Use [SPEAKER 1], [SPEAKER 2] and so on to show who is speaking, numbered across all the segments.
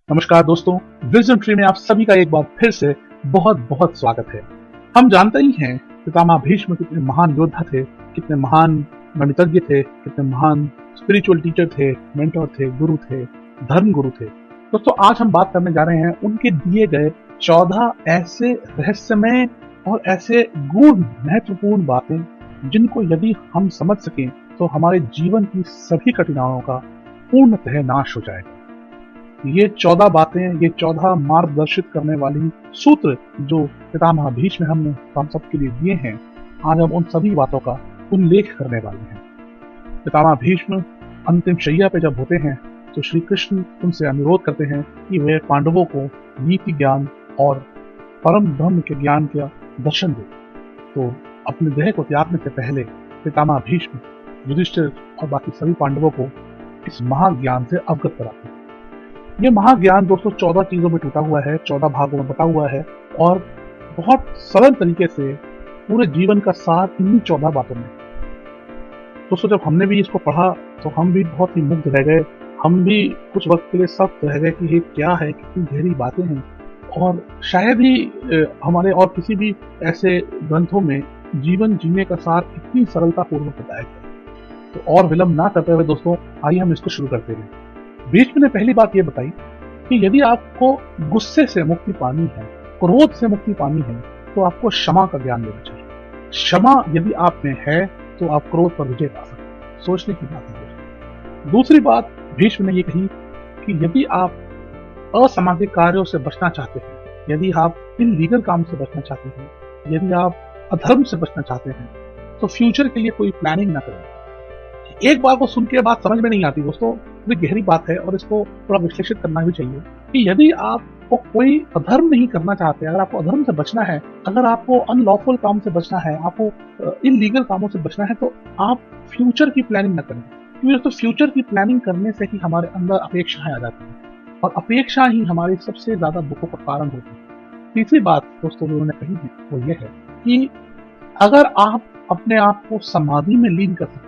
[SPEAKER 1] नमस्कार दोस्तों, wisdom tree में आप सभी का एक बार फिर से बहुत बहुत स्वागत है। हम जानते ही हैं पितामह भीष्म कितने महान योद्धा थे, कितने महान गणितज्ञ थे, कितने महान स्पिरिचुअल टीचर थे, मेंटर थे, गुरु थे, धर्म गुरु थे। दोस्तों आज हम बात करने जा रहे हैं उनके दिए गए 14 ऐसे रहस्यमय और ऐसे गूढ़ महत्वपूर्ण बातें जिनको यदि हम समझ सकें तो हमारे जीवन की सभी कठिनाइयों का पूर्णतः नाश हो जाएगा। ये 14 बातें, ये 14 मार्गदर्शित करने वाली सूत्र जो पितामह भीष्म हमने हम सबके लिए दिए हैं, आज हम उन सभी बातों का उल्लेख करने वाले हैं। पितामह भीष्म अंतिम शैया पे जब होते हैं तो श्री कृष्ण उनसे अनुरोध करते हैं कि वे पांडवों को नीति ज्ञान और परम ब्रह्म के ज्ञान का दर्शन दे। तो अपने देह को त्यागने से पहले पितामह भीष्म युधिष्ठिर और बाकी सभी पांडवों को इस महाज्ञान से अवगत कराते हैं। ये महाज्ञान दोस्तों 14 चीजों में टूटा हुआ है, 14 भागों में बटा हुआ है और बहुत सरल तरीके से पूरे जीवन का सार इन्हीं 14 बातों में। दोस्तों जब हमने भी इसको पढ़ा तो हम भी बहुत ही मुग्ध रह गए, हम भी कुछ वक्त के लिए सख्त रह गए कि ये क्या है, कितनी गहरी बातें हैं और शायद ही हमारे और किसी भी ऐसे ग्रंथों में जीवन जीने का सार इतनी सरलतापूर्वक बताया गया। तो और विलंब ना करते हुए दोस्तों आइए हम इसको शुरू करते हैं। भीष्म ने पहली बात यह बताई कि यदि आपको गुस्से से मुक्ति पानी है, क्रोध से मुक्ति पानी है, तो आपको क्षमा का ज्ञान लेना चाहिए। क्षमा यदि आप में है तो आप क्रोध पर विजय पा सकते हैं। सोचने की बात है। दूसरी बात भीष्म ने यह कही कि यदि आप असामाजिक कार्यों से बचना चाहते हैं, यदि आप इल्लीगल काम से बचना चाहते हैं, यदि आप अधर्म से बचना चाहते हैं, तो फ्यूचर के लिए कोई प्लानिंग ना करें। एक बार को सुन के बात समझ में नहीं आती दोस्तों, ये गहरी बात है और इसको थोड़ा विश्लेषित करना भी चाहिए कि यदि आपको कोई अधर्म नहीं करना चाहते, अगर आपको अधर्म से बचना है, अगर आपको अनलॉफुल काम से बचना है, आपको इल्लीगल कामों से बचना है, तो आप फ्यूचर की प्लानिंग न करें। क्योंकि तो फ्यूचर की प्लानिंग करने से ही हमारे अंदर अपेक्षाएं आ जाती हैं और अपेक्षा ही हमारी सबसे ज्यादा दुखों का कारण होती है। तीसरी बात दोस्तों जो उन्होंने कही है वो ये है कि अगर आप अपने आप को समाधि में लीन कर सकें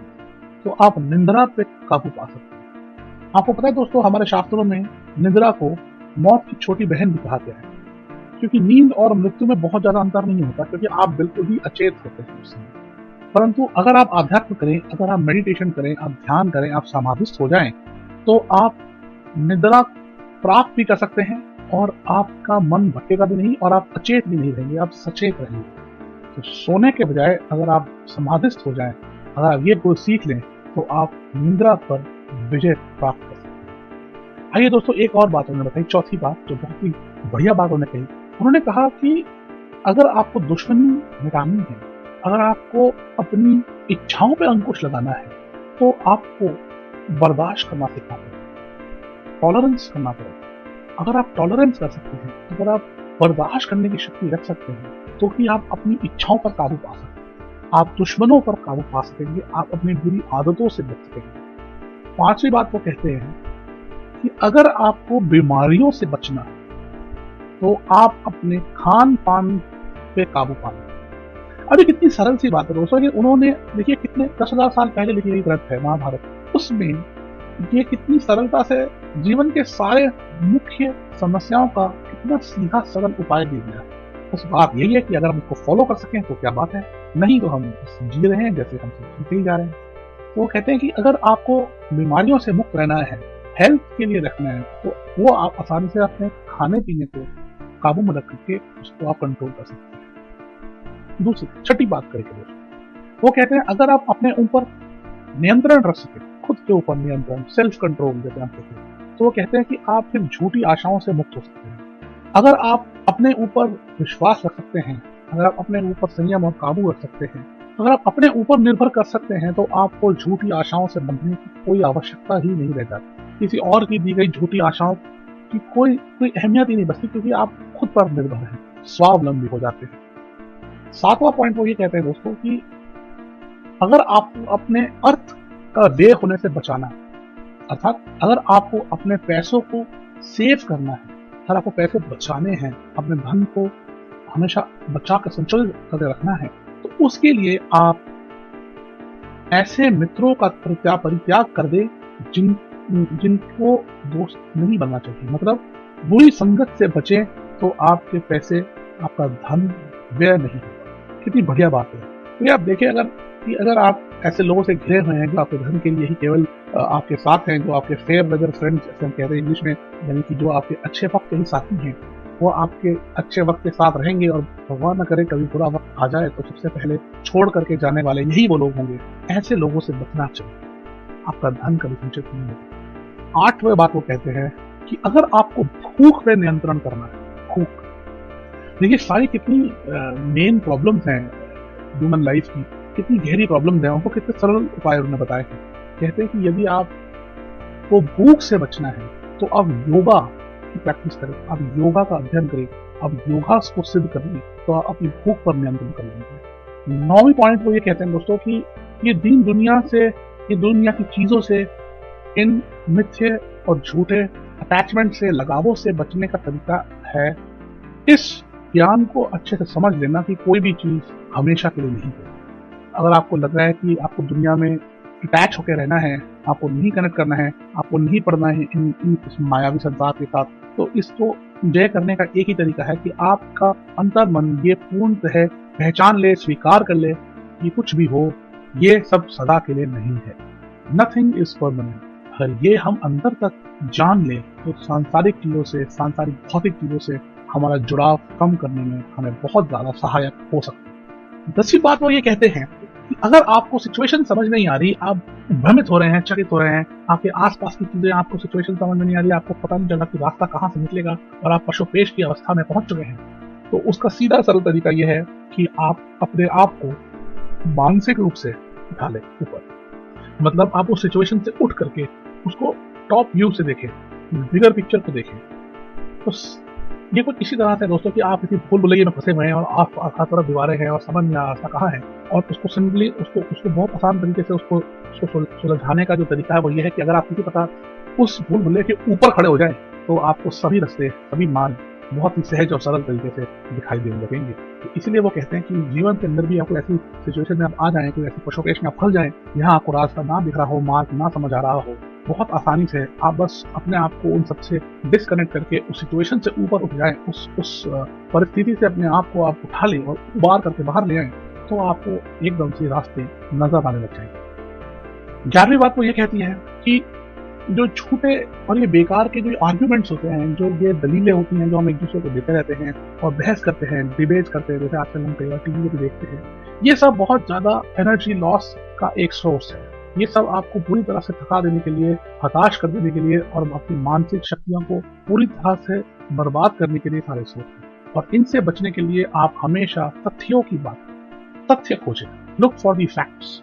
[SPEAKER 1] तो आप निंद्रा पे काबू पा सकते हैं। आपको पता है दोस्तों हमारे शास्त्रों में निंद्रा को मौत की छोटी बहन भी कहा गया है, क्योंकि नींद और मृत्यु में बहुत ज्यादा अंतर नहीं होता, क्योंकि आप बिल्कुल ही अचेत होते हैं उस समय। परंतु अगर आप आध्यात्म करें, अगर आप मेडिटेशन करें, आप ध्यान करें, आप समाधिस्थ हो जाएं, तो आप निद्रा प्राप्त भी कर सकते हैं और आपका मन भटकेगा भी नहीं और आप अचेत भी नहीं रहेंगे, आप सचेत रहेंगे। तो सोने के बजाय अगर आप समाधिस्थ हो जाएं, अगर आप ये कोई सीख लें तो आप निंद्रा पर विजय प्राप्त कर सकते हैं। आइए दोस्तों एक और बात उन्होंने बताई, चौथी बात जो बहुत ही बढ़िया बात उन्होंने कही। उन्होंने कहा कि अगर आपको दुश्मनी मिटानी है, अगर आपको अपनी इच्छाओं पर अंकुश लगाना है, तो आपको बर्दाश्त करना सीखना पड़ेगा, टॉलरेंस करना पड़ेगा। अगर आप टॉलरेंस कर सकते हैं, अगर आप बर्दाश्त करने की शक्ति रख सकते हैं, तो ही आप अपनी इच्छाओं पर काबू पा सकते हैं, आप दुश्मनों पर काबू पा सकेंगे, आप अपनी बुरी आदतों से बच सकेंगे। पांचवी बात वो कहते हैं कि अगर आपको बीमारियों से बचना है तो आप अपने खान पान पे काबू पा लेंगे। अभी कितनी सरल सी बात है दोस्तों, उन्होंने देखिए कितने 10,000 साल पहले लिखी गई ग्रंथ है महाभारत, उसमें ये कितनी सरलता से जीवन के सारे मुख्य समस्याओं का कितना सीधा सरल उपाय दे दिया। बस बात यही है कि अगर हम इसको फॉलो कर सकें तो क्या बात है, नहीं तो हम जी रहे हैं जैसे हम जीते ही जा रहे हैं। तो वो कहते हैं कि अगर आपको बीमारियों से मुक्त रहना है, हेल्थ के लिए रखना है, तो वो आप आसानी से अपने खाने पीने को काबू में रख करके उसको आप कंट्रोल कर सकते हैं। दूसरी छठी बात करके वो कहते हैं अगर आप अपने ऊपर नियंत्रण रख सके, खुद के ऊपर नियंत्रण, सेल्फ कंट्रोल जैसे हम कहते हैं, तो वो कहते हैं कि आप फिर झूठी आशाओं से मुक्त हो सकते हैं। अगर आप अपने ऊपर विश्वास रख सकते हैं, अगर आप अपने ऊपर संयम और काबू रख सकते हैं, अगर आप अपने ऊपर निर्भर कर सकते हैं, तो आपको झूठी आशाओं से बंधने की कोई आवश्यकता ही नहीं रह जाती। किसी और की दी गई झूठी आशाओं की कोई अहमियत ही नहीं बचती, क्योंकि आप खुद पर निर्भर हैं, स्वावलंबी हो जाते हैं। सातवां पॉइंट वो ये कहते हैं दोस्तों कि अगर आपको अपने अर्थ का व्यय होने से बचाना है, अर्थात अगर आपको अपने पैसों को सेव करना है, अगर आपको पैसे बचाने हैं, अपने धन को हमेशा बचा कर संचय करके रखना है, तो उसके लिए आप ऐसे मित्रों का परित्याग कर दे जिनको दोस्त नहीं बनना चाहिए। मतलब बुरी संगत से बचें तो आपके पैसे, आपका धन व्यय नहीं होगा। कितनी बढ़िया बात है। तो आप देखें, अगर आप ऐसे लोगों से घिरे हुए हैं जो आपके धन के लिए ही केवल आपके साथ हैं, जो आपके फेयर वेदर फ्रेंड्स जैसे हम कहते हैं इंग्लिश में, यानी कि जो आपके अच्छे वक्त के ही साथी हैं, वो आपके अच्छे वक्त के साथ रहेंगे और भगवान न करे कभी बुरा वक्त आ जाए तो सबसे पहले छोड़ करके जाने वाले यही वो लोग होंगे। ऐसे लोगों से बचना चाहिए, आपका धन कभी संचित नहीं होगा। 8वें बात वो कहते हैं कि अगर आपको भूख पे नियंत्रण करना है, भूख, देखिए सारी कितनी मेन प्रॉब्लम्स हैं ह्यूमन लाइफ की, कितनी गहरी प्रॉब्लम्स हैं, उनको कितने सरल उपाय उन्होंने बताए हैं। कहते हैं कि यदि आपको भूख से बचना है तो आप योगा की प्रैक्टिस करें, आप योगा का अध्ययन करें, आप योगा को सिद्ध करेंगे तो आप अपनी भूख पर नियंत्रण कर लेंगे। 9वीं पॉइंट वो ये कहते हैं दोस्तों कि ये दीन दुनिया से, ये दुनिया की चीजों से, इन मिथ्ये और झूठे अटैचमेंट से, लगावों से बचने का तरीका है इस ज्ञान को अच्छे से समझ लेना कि कोई भी चीज हमेशा के लिए नहीं है। अगर आपको लग रहा है कि आपको दुनिया में अटैच होकर रहना है, आपको नहीं कनेक्ट करना है, आपको नहीं पढ़ना है इस मायावी संसार के साथ, तो इसको जय करने का एक ही तरीका है कि आपका अंतर मन ये पूर्णतः पहचान ले, स्वीकार कर ले कि कुछ भी हो, ये सब सदा के लिए नहीं है। Nothing is permanent. अगर ये हम अंदर तक जान ले तो सांसारिक चीजों से, सांसारिक भौतिक चीजों से हमारा जुड़ाव कम करने में हमें बहुत ज्यादा सहायक हो सकता है। 10वीं बात वो ये कहते हैं कि अगर आपको सिचुएशन समझ नहीं आ रही, आप भ्रमित हो रहे हैं, चकित हो रहे हैं, आपके आसपास की चीजें, आपको सिचुएशन समझ में नहीं आ रही, आपको पता नहीं चल रहा कि रास्ता कहाँ से निकलेगा और आप पशुपेश की अवस्था में पहुंच चुके हैं, तो उसका सीधा सरल तरीका यह है कि आप अपने आप को मानसिक रूप से उठा लें ऊपर। मतलब आप उस सिचुएशन से उठ करके उसको टॉप व्यू से देखें, बिगर पिक्चर को देखें। तो ये कुछ इसी तरह से दोस्तों कि आप किसी भूल भुलैया में फंसे हुए हैं और आप हर तरफ दीवारें हैं और समझ में रास्ता कहाँ है, और उसको सिंपली उसको बहुत आसान तरीके से उसको सुलझाने का जो तरीका है वो ये है कि अगर आप किसी पता उस भूल भुलैया के ऊपर खड़े हो जाएं तो आपको सभी रास्ते, सभी मार्ग बहुत ही सहज और सरल तरीके से दिखाई देने लगेंगे। तो इसलिए वो कहते हैं कि जीवन के अंदर भी आपको ऐसी सिचुएशन में आप आ जाएं, कोई ऐसी पशुपेश में आप फंस जाएं, यहाँ आपको रास्ता ना दिख रहा हो, मार्ग ना समझ आ रहा हो, बहुत आसानी से आप बस अपने आप को उन सबसे डिस्कनेक्ट करके उस सिचुएशन से ऊपर उठ जाएं, उस परिस्थिति से अपने आप को आप उठा लें और उबार करके बाहर ले आएं, तो आपको एकदम से रास्ते नजर आने लग जाएंगे। 11वीं बात वो ये कहती है कि जो झूठे और ये बेकार के जो आर्ग्यूमेंट्स होते हैं, जो ये दलीलें होती हैं जो हम एक दूसरे को देते रहते हैं और बहस करते हैं, डिबेट करते हैं, जैसे आजकल हम कई बार टीवी पे देखते हैं, ये सब बहुत ज्यादा एनर्जी लॉस का एक सोर्स है। ये सब आपको पूरी तरह से थका देने के लिए, हताश कर देने के लिए और अपनी मानसिक शक्तियों को पूरी तरह से बर्बाद करने के लिए सारे सोर्स हैं। और इनसे बचने के लिए आप हमेशा तथ्यों की बात करें, तथ्य खोजें, look for the facts.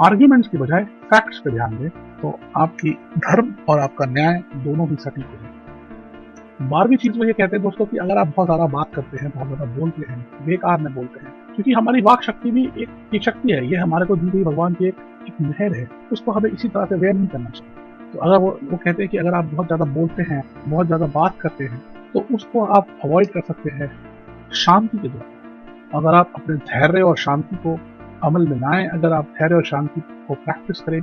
[SPEAKER 1] Arguments की बजाय फैक्ट्स पे ध्यान दें तो आपकी धर्म और आपका न्याय दोनों ही सटीक हो जाएंगे। 12वीं चीज वो ये कहते हैं दोस्तों कि अगर आप बहुत ज्यादा बात करते हैं, बहुत ज्यादा बोलते हैं, बेकार में बोलते हैं, क्योंकि हमारी वाक शक्ति भी एक शक्ति है, ये हमारे को दी गई भगवान की एक मेहर है, उसको हमें इसी तरह से व्यय नहीं करना चाहिए। तो अगर वो कहते हैं कि अगर आप बहुत ज्यादा बोलते हैं, बहुत ज्यादा बात करते हैं, तो उसको आप अवॉइड कर सकते हैं शांति के द्वारा। अगर आप अपने धैर्य और शांति को अमल में लाएं, अगर आप धैर्य और शांति को प्रैक्टिस करें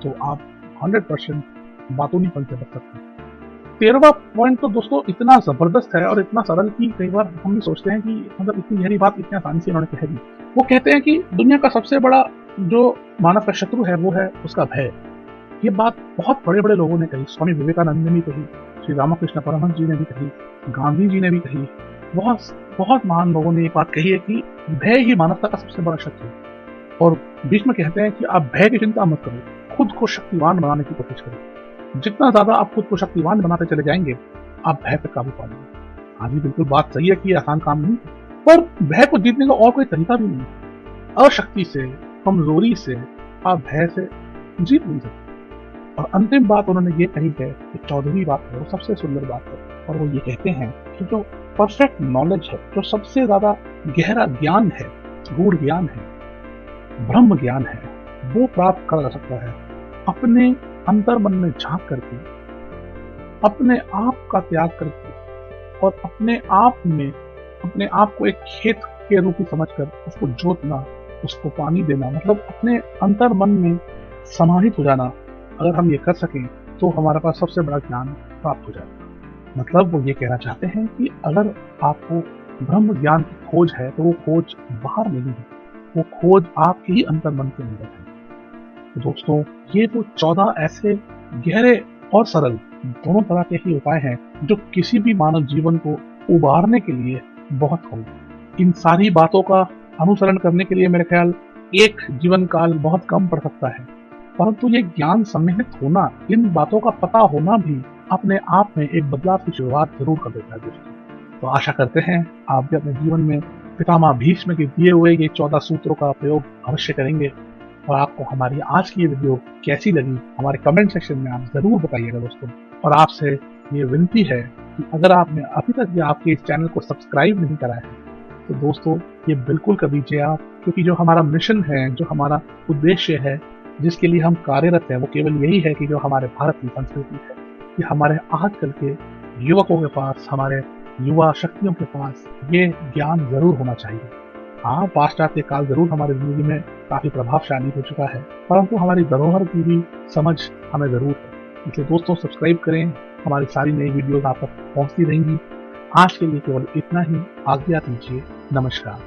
[SPEAKER 1] तो आप 100% बातूनीपन से बच सकते हैं। 13वां पॉइंट तो दोस्तों इतना जबरदस्त है और इतना सरल कि कई बार हम भी सोचते हैं कि मतलब इतनी गहरी बात इतनी आसानी से इन्होंने कह दी। वो कहते हैं कि दुनिया का सबसे बड़ा जो मानव का शत्रु है वो है उसका भय। ये बात बहुत बड़े बड़े लोगों ने कही, स्वामी विवेकानंद ने भी कही, श्री रामकृष्ण परमहंस जी ने भी कही, गांधी जी ने भी कही, बहुत महान लोगों ने ये बात कही है कि भय ही मानवता का सबसे बड़ा शत्रु है। और बीच में कहते हैं कि आप भय की चिंता मत करो, खुद को शक्तिवान बनाने की कोशिश करो। जितना ज्यादा आप खुद को शक्तिवान बनाते चले जाएंगे, आप भय पर काबू पा लेंगे। हाँ जी, बिल्कुल बात सही है कि आसान काम नहीं, पर भय को जीतने का और कोई तरीका भी नहीं। अशक्ति से, कमजोरी से आप भय से जीत नहीं सकते। और अंतिम बात उन्होंने ये कही है कि 14वीं बात है, वो सबसे सुंदर बात है, और वो ये कहते हैं कि जो परफेक्ट नॉलेज है, जो सबसे ज्यादा गहरा ज्ञान है, गूढ़ ज्ञान है, ब्रह्म ज्ञान है, वो प्राप्त करा जा सकता है अपने अंतर मन में झांक करके, अपने आप का त्याग करके और अपने आप को एक खेत के रूप में समझकर उसको जोतना, उसको पानी देना, मतलब अपने अंतर मन में समाहित हो जाना। अगर हम ये कर सकें तो हमारे पास सबसे बड़ा ज्ञान प्राप्त हो जाएगा। मतलब वो ये कहना चाहते हैं कि अगर आपको ब्रह्म ज्ञान की खोज है तो वो खोज बाहर नहीं है, वो खोज आपके ही अंतर मन के अंदर है। तो दोस्तों, ये वो 14 ऐसे गहरे और सरल दोनों तरह के ही उपाय हैं जो किसी भी मानव जीवन को उबारने के लिए बहुत होंगे। इन सारी बातों का अनुसरण करने के लिए मेरे ख्याल एक जीवन काल बहुत कम पड़ सकता है, परंतु ये ज्ञान सम्मिलित होना, इन बातों का पता होना भी अपने आप में एक बदलाव की शुरुआत जरूर कर देता है दोस्तों। तो आशा करते हैं आप भी अपने जीवन में पितामह भीष्म के दिए हुए ये 14 सूत्रों का प्रयोग अवश्य करेंगे। और आपको हमारी आज की ये वीडियो कैसी लगी हमारे कमेंट सेक्शन में आप जरूर बताइएगा दोस्तों। और आपसे ये विनती है कि अगर आपने अभी तक आपके इस चैनल को सब्सक्राइब नहीं करा है तो दोस्तों ये बिल्कुल कर दीजिए आप, क्योंकि जो हमारा मिशन है, जो हमारा उद्देश्य है, जिसके लिए हम कार्यरत हैं, वो केवल यही है कि जो हमारे भारत की संस्कृति है, कि हमारे आजकल के युवकों के पास, हमारे युवा शक्तियों के पास ये ज्ञान जरूर होना चाहिए। हाँ, पाश्चात्य काल जरूर हमारी जिंदगी में काफी प्रभावशाली हो चुका है, परंतु हमारी धरोहर की भी समझ हमें जरूर है। इसलिए दोस्तों सब्सक्राइब करें, हमारी सारी नई वीडियोस आप तक पहुंचती रहेंगी। आज के लिए केवल इतना ही, आज्ञा दीजिए। नमस्कार।